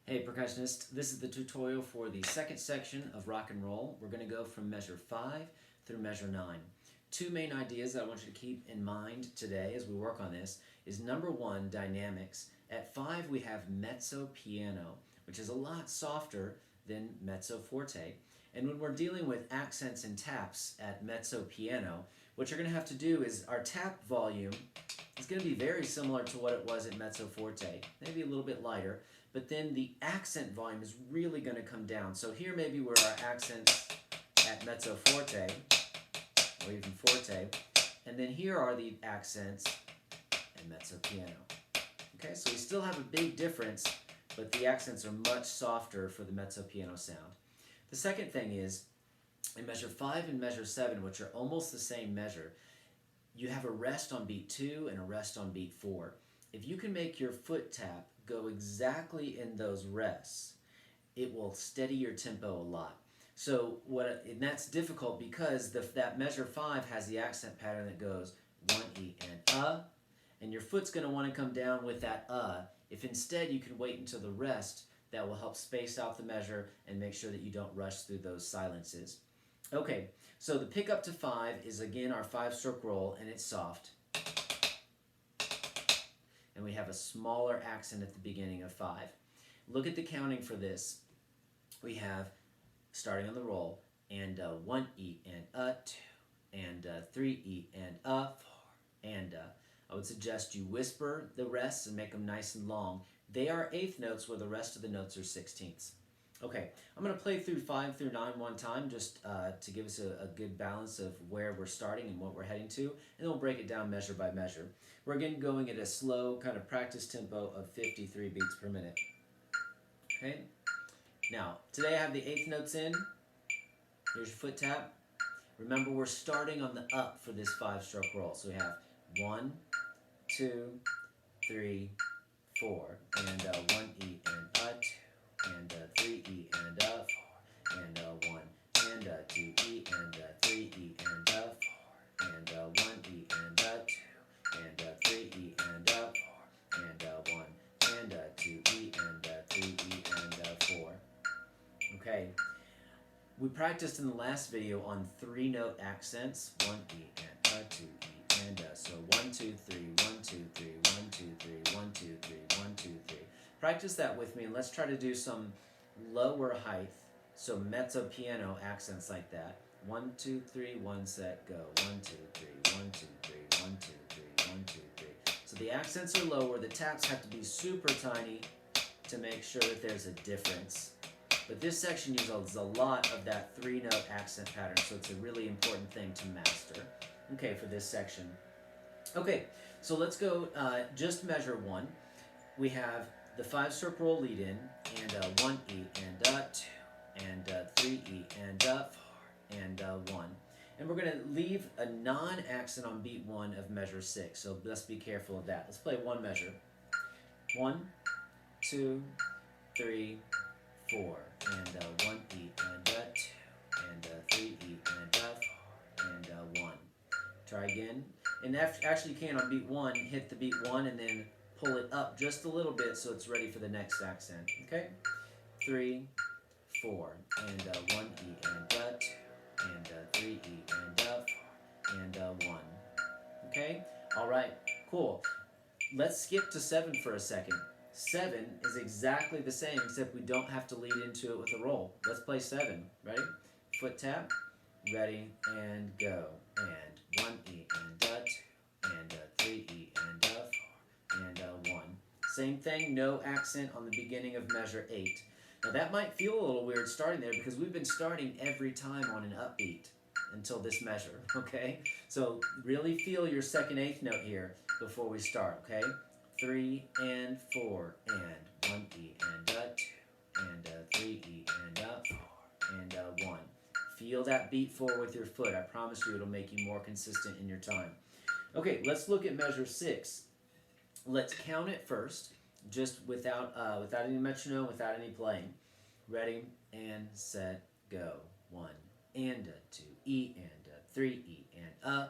Hey percussionist, this is the tutorial for the second section of rock and roll. We're going to go from measure 5 through measure 9. Two main ideas that I want you to keep in mind today as we work on this is number one, dynamics. At 5 we have mezzo piano, which is a lot softer than mezzo forte. And when we're dealing with accents and taps at mezzo piano, what you're going to have to do is our tap volume is going to be very similar to what it was at mezzo forte, maybe a little bit lighter, but then the accent volume is really going to come down. So here maybe where our accents at mezzo forte, or even forte, and then here are the accents at mezzo piano. Okay, so we still have a big difference, but the accents are much softer for the mezzo piano sound. The second thing is, in measure 5 and measure 7, which are almost the same measure, you have a rest on beat 2 and a rest on beat 4. If you can make your foot tap go exactly in those rests, it will steady your tempo a lot. So and that's difficult because that measure 5 has the accent pattern that goes 1 E and your foot's going to want to come down with that If instead you can wait until the rest, that will help space out the measure and make sure that you don't rush through those silences. Okay, so the pick up to 5 is again our 5-stroke roll, and it's soft. And we have a smaller accent at the beginning of 5. Look at the counting for this. We have, starting on the roll, and 1 E and 2, and 3 E and 4, and I would suggest you whisper the rests and make them nice and long. They are eighth notes where the rest of the notes are sixteenths. Okay, I'm going to play through 5 through 9 one time just to give us a good balance of where we're starting and what we're heading to, and then we'll break it down measure by measure. We're again going at a slow kind of practice tempo of 53 beats per minute. Okay, now today I have the eighth notes in. Here's your foot tap. Remember, we're starting on the up for this 5-stroke roll, so we have 1, 2, 3, 4, and 1 E and 2, and 3 E and 4, and 1, and 2 E and 3 E and 4, and 1 E and 2, and 3 E and 4, and 1, and 2 E and 3 E and 4. Okay, we practiced in the last video on 3-note accents, 1 E and 2 E and so 1, 2, 3, 1, 2, 3, 1, 2, 3, 1, 2, 3, 1, 2, 3. Practice that with me, and let's try to do some lower height, so mezzo piano accents like that. 1, 2, 3, 1 set, go. 1, 2, 3, 1, 2, 3, 1, 2, 3, 1, 2, 3. So the accents are lower, the taps have to be super tiny to make sure that there's a difference. But this section uses a lot of that 3-note accent pattern, so it's a really important thing to master. Okay, for this section. Okay, so let's go just measure 1. We have the 5-stroke roll lead in, and 1 E and 2, and 3 E and 4, and 1. And we're going to leave a non-accent on beat 1 of measure 6, so let's be careful of that. Let's play one measure. 1, 2, 3, 4, and 1 E and 2, and 3 E and 4, and 1. Try again. And actually you can on beat 1, hit the beat 1 and then pull it up just a little bit so it's ready for the next accent. Okay? 3, 4, and 1 E and 2, and 3 E and 4, and 1. Okay? Alright, cool. Let's skip to 7 for a second. 7 is exactly the same, except we don't have to lead into it with a roll. Let's play 7. Ready? Foot tap. Ready, and go. And 1 E and 2, and 3 E and 4, and 1. Same thing, no accent on the beginning of measure 8. Now that might feel a little weird starting there because we've been starting every time on an upbeat until this measure, okay? So really feel your second eighth note here before we start, okay? 3 and 4, and 1 E and 2, and 3 E and 4, and 1. Feel that beat 4 with your foot. I promise you it'll make you more consistent in your time. Okay, let's look at measure 6. Let's count it first, just without any metronome, without any playing. Ready, and set, go. 1, and 2, E and 3 E and 4,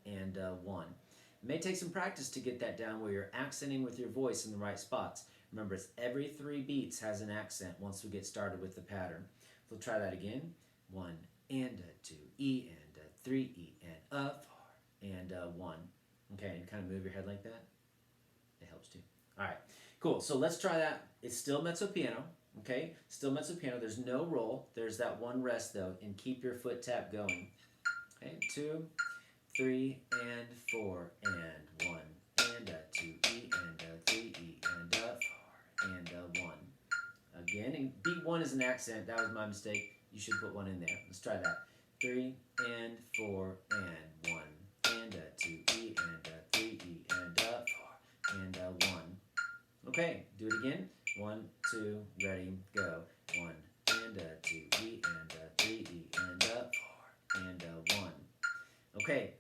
and 1. It may take some practice to get that down where you're accenting with your voice in the right spots. Remember, it's every 3 beats has an accent once we get started with the pattern. So try that again. 1 and a 2 E and a 3 E and a 4 and a 1. Okay, and kind of move your head like that. It helps too. All right, cool. So let's try that. It's still mezzo piano. Okay, still mezzo piano. There's no roll. There's that one rest though, and keep your foot tap going. Okay, 2, 3 and 4 and 1 and a 2 E and a 3 E and a 4 and a 1. Again, and beat 1 is an accent. That was my mistake. You should put 1 in there. Let's try that. 3 and 4 and 1 and a 2 E and a 3 E and a 4 and a 1. Okay, do it again. 1, 2, ready, go. 1 and a 2 E and a 3 E and a 4 and a 1. Okay,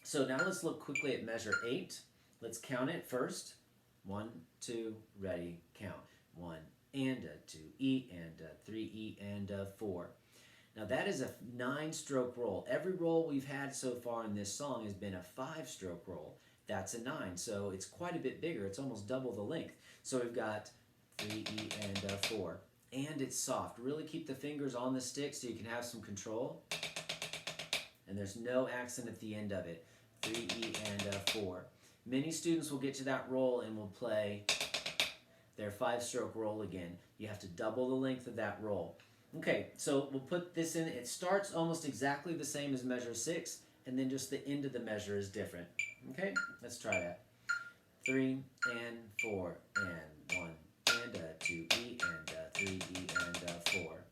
so now let's look quickly at measure 8. Let's count it first. 1, 2, ready, count. 1 and a 2 E and a 3 E and a 4. Now that is a 9-stroke roll. Every roll we've had so far in this song has been a 5-stroke roll. That's a 9, so it's quite a bit bigger. It's almost double the length. So we've got 3 E and a 4. And it's soft. Really keep the fingers on the stick so you can have some control. And there's no accent at the end of it. 3 E and a 4. Many students will get to that roll and will play their 5-stroke roll again. You have to double the length of that roll. Okay, so we'll put this in. It starts almost exactly the same as measure 6, and then just the end of the measure is different. Okay, let's try that. 3 and 4 and 1 and a 2 E and a 3 E and a 4.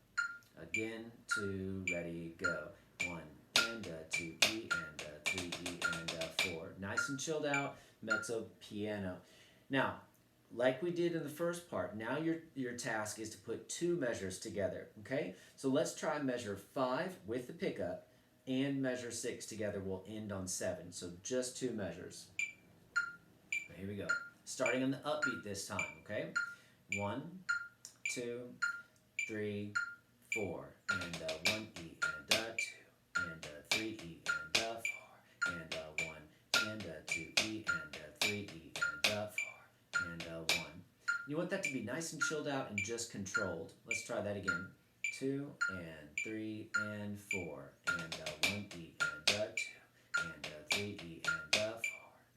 Again, 2, ready, go. 1 and a 2 E and a 3 E and a 4. Nice and chilled out, mezzo piano. Now, like we did in the first part, now your task is to put 2 measures together, okay? So let's try measure 5 with the pickup and measure 6 together will end on 7. So just 2 measures. Here we go. Starting on the upbeat this time, okay? 1, 2, 3, 4, and a 1 E and a 2, and a 3 E and a 4, and a 1, and a 2 E and a 3 E and a 4, and a 1. You want that to be nice and chilled out and just controlled. Let's try that again. 2 and 3 and 4, and a 1 E and a 2, and a 3 E and a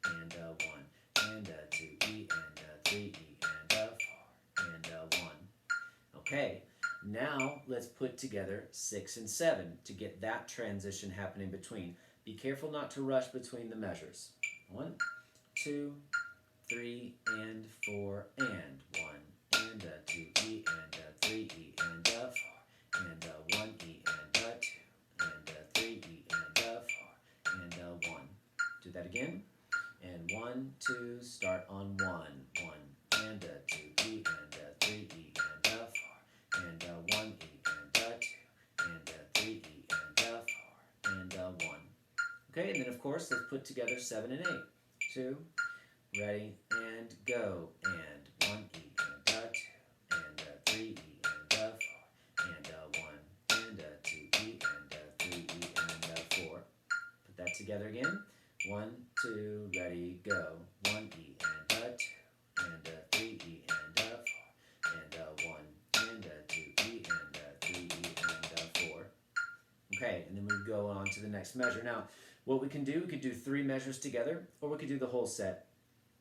4, and a 1. And a 2 E and a 3 E and a 4 and a 1. Okay, now let's put together 6 and 7 to get that transition happening between. Be careful not to rush between the measures. 1, 2, 3 and 4 and 1 and a 2 E and a 3 E and a 4 and a 1 E and a 2 and a 3 E and a 4 and a 1. Do that again. And 1, 2, start on 1, 1, and a 2 E and a 3 E and a 4, and a 1 E and a 2, and a 3 E and a 4, and a 1. Okay, and then of course let's put together 7 and 8. 2, ready, and go, and 1 E and a 2, and a 3 E and a 4, and a 1, and a 2 E and a 3 E and a 4. Put that together again. 1, 2, ready, go. 1 E and a 2, and a 3 E and a 4, and a 1, and a 2 E and a 3 E and a 4. Okay, and then we go on to the next measure. Now, what we can do, we could do 3 measures together, or we could do the whole set.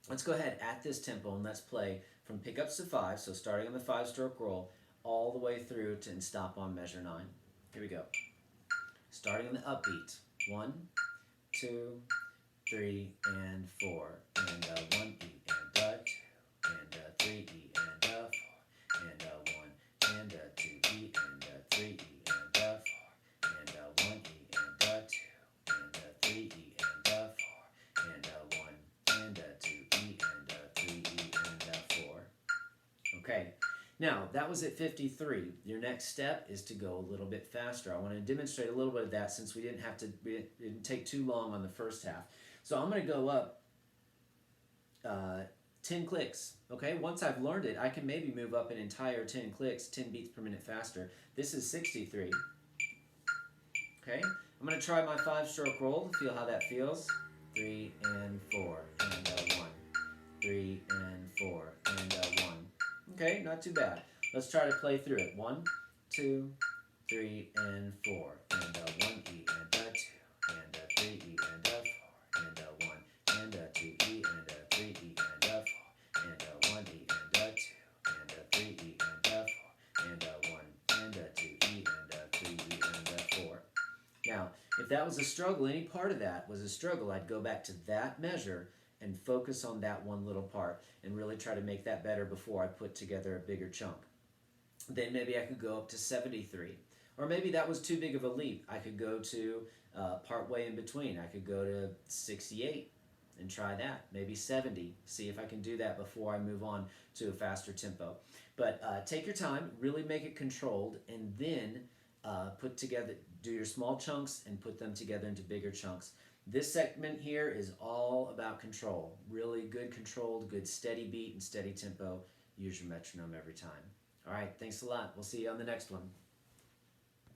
Let's go ahead at this tempo and let's play from pickups to 5, so starting on the 5-stroke roll, all the way through to and stop on measure 9. Here we go. Starting on the upbeat. 1, 2, 3 and 4, and a 1 E and a 2, and a 3 E and a 4, and a 1, and a 2 E and a 3 E and a 4, and a 1 E and a 2, and a 3 E and a 4, and a 1, and a 2 E and a 3 E and a 4. Okay, now that was at 53. Your next step is to go a little bit faster. I want to demonstrate a little bit of that since we didn't take too long on the first half. So I'm going to go up 10 clicks, okay? Once I've learned it, I can maybe move up an entire 10 clicks, 10 beats per minute faster. This is 63, okay? I'm going to try my 5-stroke roll to feel how that feels. 3 and 4 and a 1, 3 and 4 and a 1. Okay, not too bad. Let's try to play through it. 1, 2, 3, and 4. And 1E and 2. And 3E and 4. And 1 and 2E and 3E and 4. And 1E and 2. And 3E and 4. And 1 and 2E and 3E and 4. Now, if that was a struggle, any part of that was a struggle, I'd go back to that measure and focus on that one little part and really try to make that better before I put together a bigger chunk. Then maybe I could go up to 73. Or maybe that was too big of a leap. I could go to part way in between. I could go to 68 and try that. Maybe 70. See if I can do that before I move on to a faster tempo. But take your time, really make it controlled, and then put together, do your small chunks and put them together into bigger chunks. This segment here is all about control. Really good controlled, good steady beat and steady tempo. Use your metronome every time. All right, thanks a lot. We'll see you on the next one.